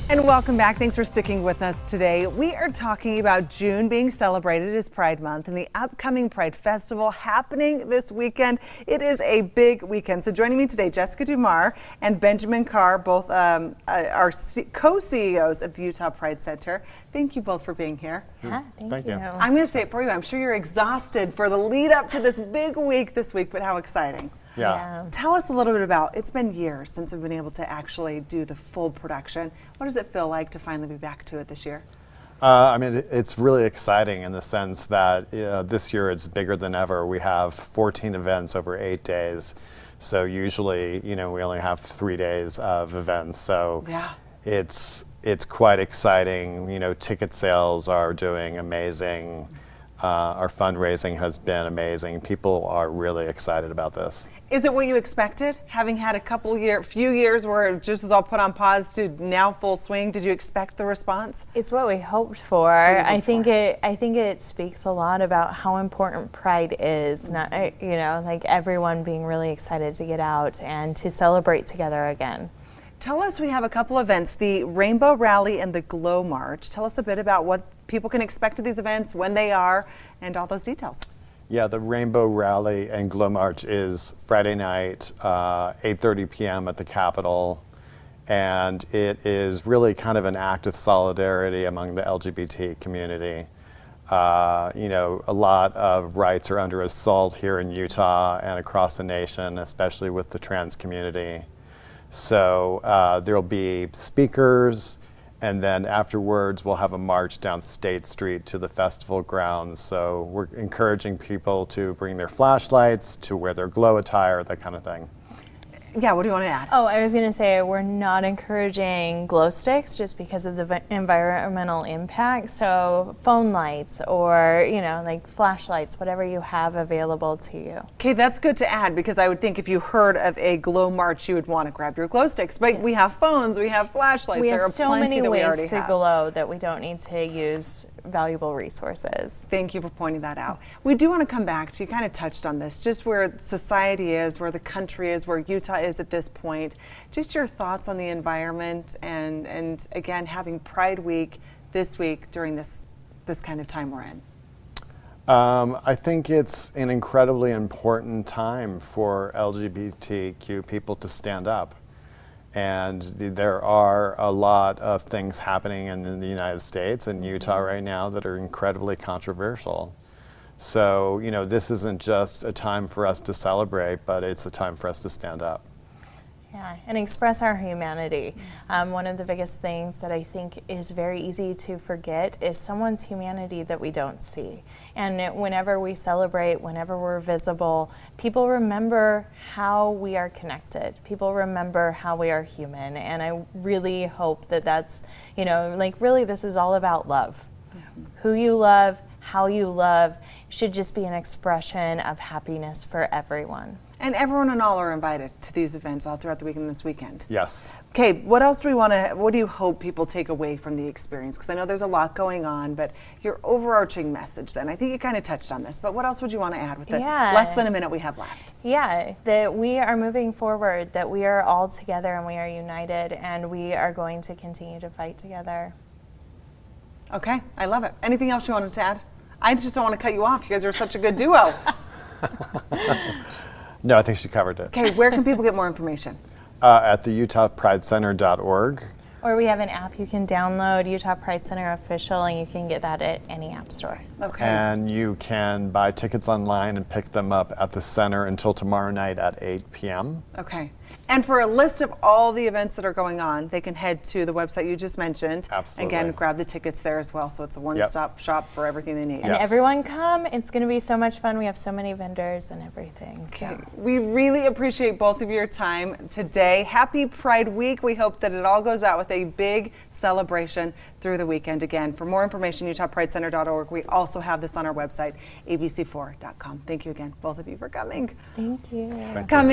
And welcome back. Thanks for sticking with us today. We are talking about June being celebrated as Pride Month and the upcoming Pride Festival happening this weekend. It is a big weekend. So joining me today, Jessica Dumar and Benjamin Carr, both are co-CEOs of the Utah Pride Center. Thank you both for being here. Yeah, thank you. I'm going to say it for you. I'm sure you're exhausted for the lead up to this big week this week, but how exciting. Yeah. Tell us a little bit about, it's been years since we've been able to actually do the full production. What does it feel like to finally be back to it this year? I mean, it's really exciting in the sense that this year it's bigger than ever. We have 14 events over 8 days. So usually, we only have 3 days of events. So yeah. It's quite exciting. Ticket sales are doing amazing. Our fundraising has been amazing. People are really excited about this. Is it what you expected? Having had a few years where it just was all put on pause to now full swing, did you expect the response? It's what we hoped for. I think it speaks a lot about how important Pride is. Not, like everyone being really excited to get out and to celebrate together again. Tell us, we have a couple events, the Rainbow Rally and the Glow March. Tell us a bit about what people can expect at these events, when they are, and all those details. Yeah, the Rainbow Rally and Glow March is Friday night, 8:30 p.m. at the Capitol. And it is really kind of an act of solidarity among the LGBT community. A lot of rights are under assault here in Utah and across the nation, especially with the trans community. So there'll be speakers, and then afterwards we'll have a march down State Street to the festival grounds. So we're encouraging people to bring their flashlights, to wear their glow attire, that kind of thing. Yeah, what do you want to add? Oh, I was going to say we're not encouraging glow sticks just because of the environmental impact. So phone lights or, like flashlights, whatever you have available to you. Okay, that's good to add, because I would think if you heard of a glow march, you would want to grab your glow sticks. But we have phones, we have flashlights. We have there are so plenty many that we ways to have. glow that we don't need to use valuable resources. Thank you for pointing that out. We do want to come back to, you kind of touched on this, just where society is, where the country is, where Utah is at this point. Just your thoughts on the environment and again, having Pride Week this week during this kind of time we're in. I think it's an incredibly important time for LGBTQ people to stand up. And there are a lot of things happening in the United States and Utah right now that are incredibly controversial. So, this isn't just a time for us to celebrate, but it's a time for us to stand up. Yeah, and express our humanity. One of the biggest things that I think is very easy to forget is someone's humanity that we don't see. And whenever we celebrate, whenever we're visible, people remember how we are connected. People remember how we are human. And I really hope that that's, really this is all about love. Yeah. Who you love, how you love should just be an expression of happiness for everyone. And everyone and all are invited to these events all throughout the weekend this weekend. Yes. Okay, what else what do you hope people take away from the experience? Because I know there's a lot going on, but your overarching message then, I think you kind of touched on this, but what else would you want to add with the less than a minute we have left? Yeah, that we are moving forward, that we are all together and we are united, and we are going to continue to fight together. Okay, I love it. Anything else you wanted to add? I just don't want to cut you off. You guys are such a good duo. No, I think she covered it. Okay, where can people get more information? At the utahpridecenter.org. Or we have an app you can download, Utah Pride Center Official, and you can get that at any app store. Okay. And you can buy tickets online and pick them up at the center until tomorrow night at 8 p.m. Okay. And for a list of all the events that are going on, they can head to the website you just mentioned. Absolutely. Again, grab the tickets there as well, so it's a one-stop shop for everything they need. And everyone come. It's going to be so much fun. We have so many vendors and everything. Okay. So. We really appreciate both of your time today. Happy Pride Week. We hope that it all goes out with a big celebration through the weekend. Again, for more information, utahpridecenter.org. We also have this on our website, abc4.com. Thank you again, both of you, for coming. Thank you. Coming